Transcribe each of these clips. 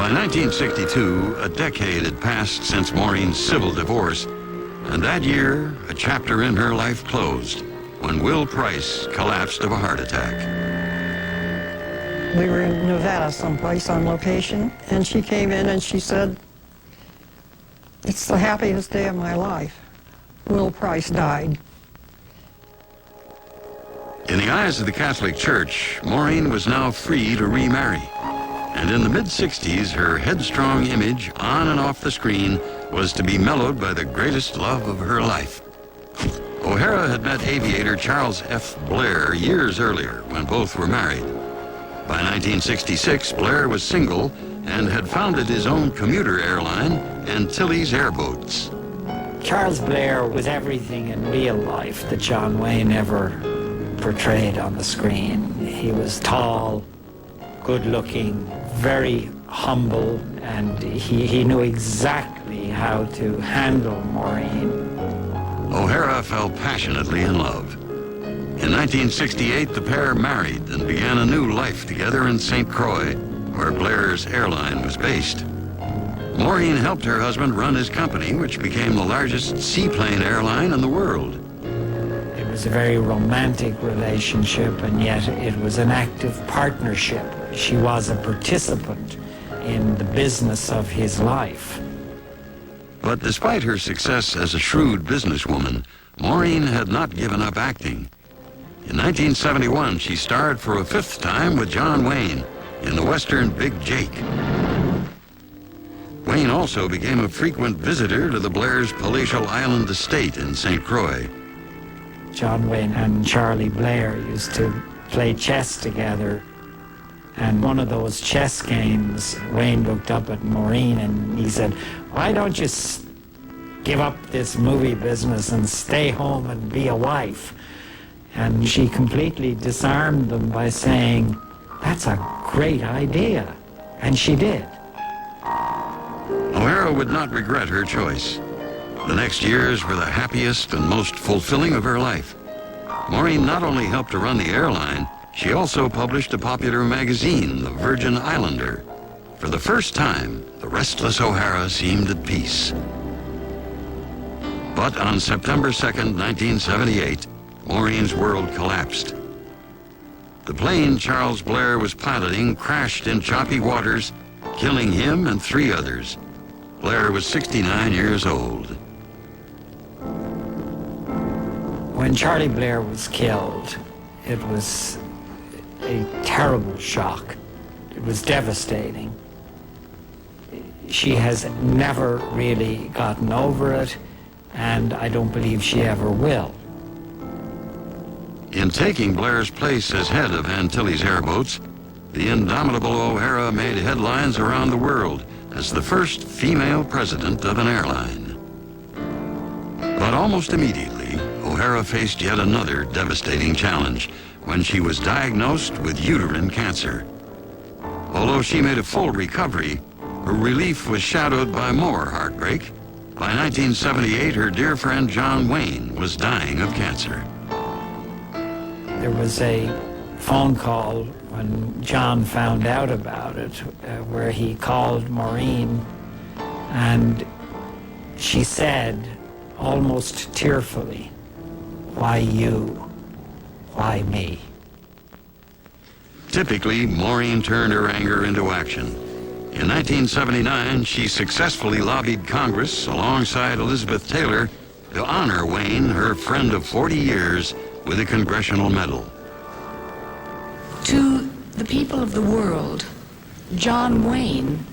By 1962, a decade had passed since Maureen's civil divorce, and that year, a chapter in her life closed when Will Price collapsed of a heart attack. We were in Nevada someplace on location, and she came in and she said, "It's the happiest day of my life. Will Price died." In the eyes of the Catholic Church, Maureen was now free to remarry. And in the mid-60s, her headstrong image on and off the screen was to be mellowed by the greatest love of her life. O'Hara had met aviator Charles F. Blair years earlier when both were married. By 1966, Blair was single and had founded his own commuter airline, Antilles Airboats. Charles Blair was everything in real life that John Wayne ever portrayed on the screen. He was tall, good-looking, very humble, and he knew exactly how to handle Maureen. O'Hara fell passionately in love. In 1968, the pair married and began a new life together in St. Croix, where Blair's airline was based. Maureen helped her husband run his company, which became the largest seaplane airline in the world. It was a very romantic relationship, and yet it was an active partnership. She was a participant in the business of his life. But despite her success as a shrewd businesswoman, Maureen had not given up acting. In 1971, she starred for a fifth time with John Wayne in the Western Big Jake. Wayne also became a frequent visitor to the Blairs' palatial island estate in St. Croix. John Wayne and Charlie Blair used to play chess together. And one of those chess games, Wayne looked up at Maureen and he said, "Why don't you give up this movie business and stay home and be a wife?" And she completely disarmed them by saying, "That's a great idea." And she did. O'Hara would not regret her choice. The next years were the happiest and most fulfilling of her life. Maureen not only helped to run the airline, she also published a popular magazine, The Virgin Islander. For the first time, the restless O'Hara seemed at peace. But on September 2nd, 1978, Maureen's world collapsed. The plane Charles Blair was piloting crashed in choppy waters, killing him and 3 others. Blair was 69 years old. When Charlie Blair was killed, it was a terrible shock. It was devastating. She has never really gotten over it, and I don't believe she ever will. In taking Blair's place as head of Antilles Airboats, the indomitable O'Hara made headlines around the world as the first female president of an airline. But almost immediately, O'Hara faced yet another devastating challenge when she was diagnosed with uterine cancer. Although she made a full recovery, her relief was shadowed by more heartbreak. By 1978, her dear friend John Wayne was dying of cancer. There was a phone call when John found out about it, where he called Maureen, and she said, almost tearfully, "Why you? Why me?" Typically, Maureen turned her anger into action. In 1979, she successfully lobbied Congress alongside Elizabeth Taylor to honor Wayne, her friend of 40 years, with a congressional medal. To the people of the world, John Wayne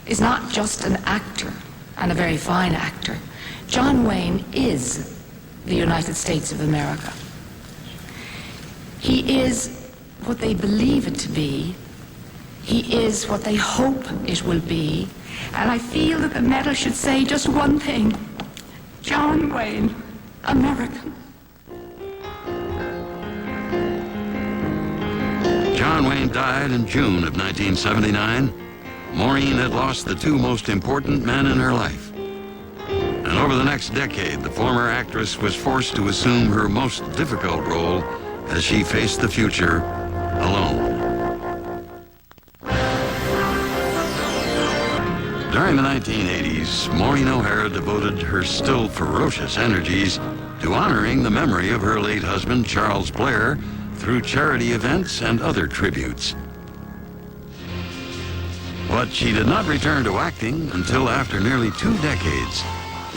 is not just an actor, and a very fine actor. John Wayne is the United States of America. He is what they believe it to be. He is what they hope it will be. And I feel that the medal should say just one thing: John Wayne, American. John Wayne died in June of 1979. Maureen had lost the 2 most important men in her life. And over the next decade, the former actress was forced to assume her most difficult role as she faced the future alone. During the 1980s, Maureen O'Hara devoted her still ferocious energies to honoring the memory of her late husband, Charles Blair, through charity events and other tributes. But she did not return to acting until after nearly 2 decades,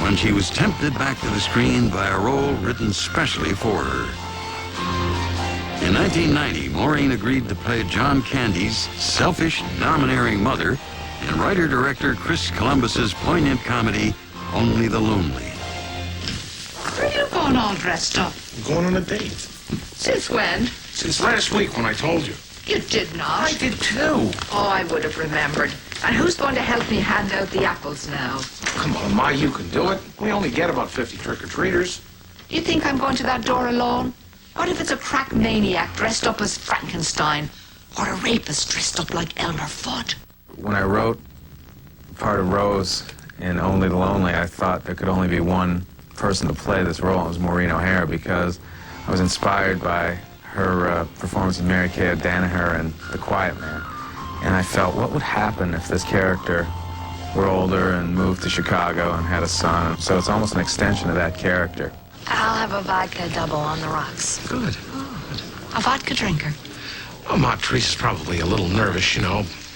when she was tempted back to the screen by a role written specially for her. In 1990, Maureen agreed to play John Candy's selfish, domineering mother in writer-director Chris Columbus's poignant comedy, Only the Lonely. Where are you going all dressed up? I'm going on a date. Since when? Since last week when I told you. You did not. I did too. Oh, I would have remembered. And who's going to help me hand out the apples now? Come on, Ma, you can do it. We only get about 50 trick-or-treaters. You think I'm going to that door alone? What if it's a crack maniac dressed up as Frankenstein? Or a rapist dressed up like Elmer Fudd? When I wrote part of Rose in Only the Lonely, I thought there could only be one person to play this role. It was Maureen O'Hara, because I was inspired by her performance of Mary Kay O'Danaher in The Quiet Man. And I felt, what would happen if this character were older and moved to Chicago and had a son? So it's almost an extension of that character. I'll have a vodka double on the rocks. Good. A vodka drinker. Well, Ma, Teresa's probably a little nervous,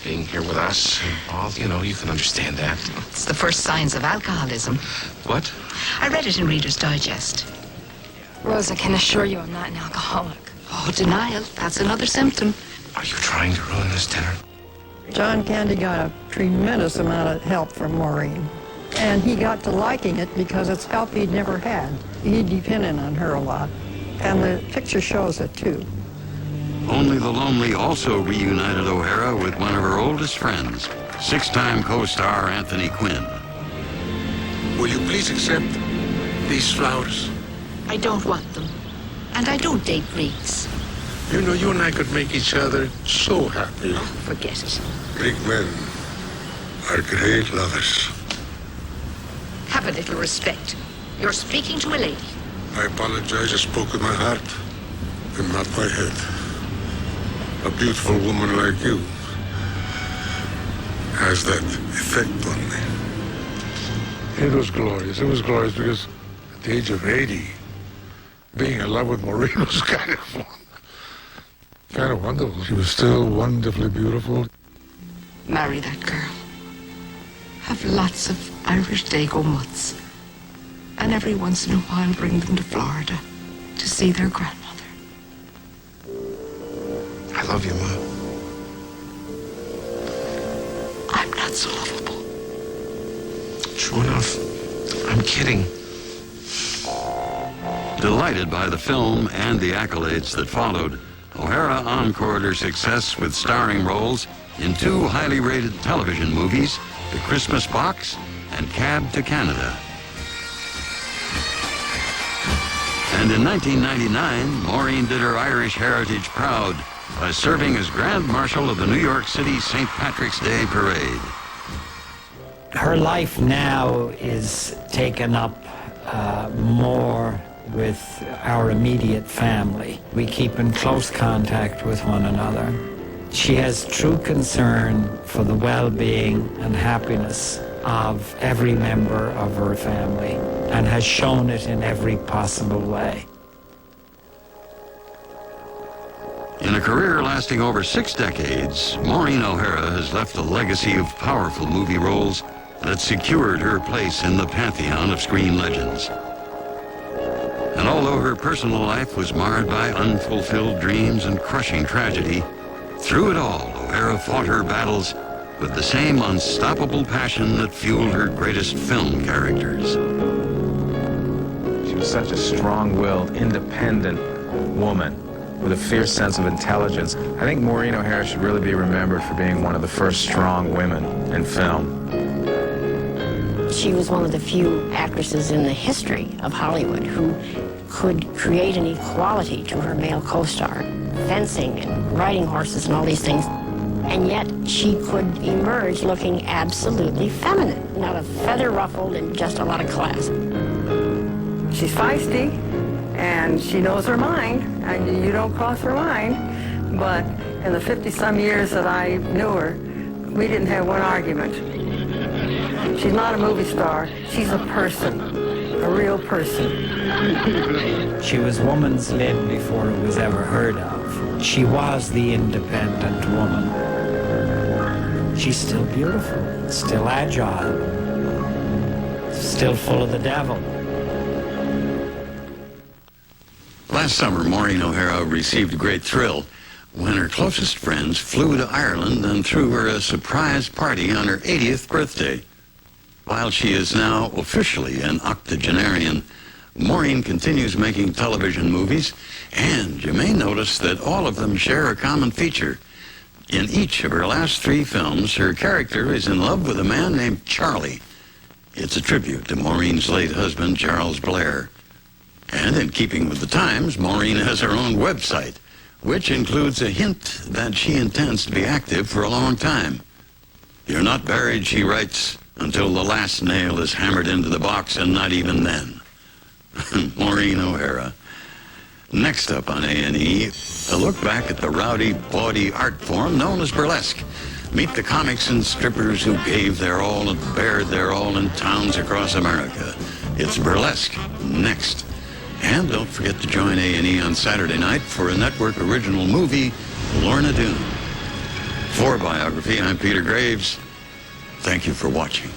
being here with us and all. You can understand that. It's the first signs of alcoholism. What? I read it in Reader's Digest. Rose, I can assure you I'm not an alcoholic. Oh, denial. That's another symptom. Are you trying to ruin this dinner? John Candy got a tremendous amount of help from Maureen. And he got to liking it because it's help he'd never had. He depended on her a lot. And the picture shows it, too. Only the Lonely also reunited O'Hara with one of her oldest friends, 6-time co-star Anthony Quinn. Will you please accept these flowers? I don't want them. And I don't date Greeks. You know, you and I could make each other so happy. Oh, forget it. Greek men are great lovers. Have a little respect. You're speaking to a lady. I apologize, I spoke with my heart and not my head. A beautiful woman like you has that effect on me. It was glorious. It was glorious because at the age of 80, being in love with Maureen was kind of wonderful. She was still wonderfully beautiful. Marry that girl. Have lots of Irish Dago mutts. And every once in a while bring them to Florida to see their grandmother. I love you, Ma. I'm not so lovable. True enough. I'm kidding. Delighted by the film and the accolades that followed, O'Hara encored her success with starring roles in 2 highly rated television movies, The Christmas Box and Cab to Canada. And in 1999, Maureen did her Irish heritage proud by serving as Grand Marshal of the New York City St. Patrick's Day Parade. Her life now is taken up more with our immediate family. We keep in close contact with one another. She has true concern for the well-being and happiness of every member of her family and has shown it in every possible way. In a career lasting over 6 decades, Maureen O'Hara has left a legacy of powerful movie roles that secured her place in the pantheon of screen legends. And although her personal life was marred by unfulfilled dreams and crushing tragedy, through it all, O'Hara fought her battles with the same unstoppable passion that fueled her greatest film characters. She was such a strong-willed, independent woman with a fierce sense of intelligence. I think Maureen O'Hara should really be remembered for being one of the first strong women in film. She was one of the few actresses in the history of Hollywood who could create an equality to her male co-star, fencing and riding horses and all these things. And yet she could emerge looking absolutely feminine, not a feather ruffled and just a lot of class. She's feisty, and she knows her mind, and you don't cross her mind. But in the 50-some years that I knew her, we didn't have one argument. She's not a movie star. She's a person, a real person. She was woman's lib before it was ever heard of. She was the independent woman. She's still beautiful, still agile, still full of the devil. Last summer, Maureen O'Hara received a great thrill when her closest friends flew to Ireland and threw her a surprise party on her 80th birthday. While she is now officially an octogenarian, Maureen continues making television movies, and you may notice that all of them share a common feature. In each of her last 3 films, her character is in love with a man named Charlie. It's a tribute to Maureen's late husband, Charles Blair. And in keeping with the times, Maureen has her own website, which includes a hint that she intends to be active for a long time. "You're not buried," she writes, "until the last nail is hammered into the box, and not even then." Maureen O'Hara. Next up on A&E, a look back at the rowdy, bawdy art form known as burlesque. Meet the comics and strippers who gave their all and bared their all in towns across America. It's burlesque next. And don't forget to join A&E on Saturday night for a network original movie, Lorna Doone. For Biography, I'm Peter Graves. Thank you for watching.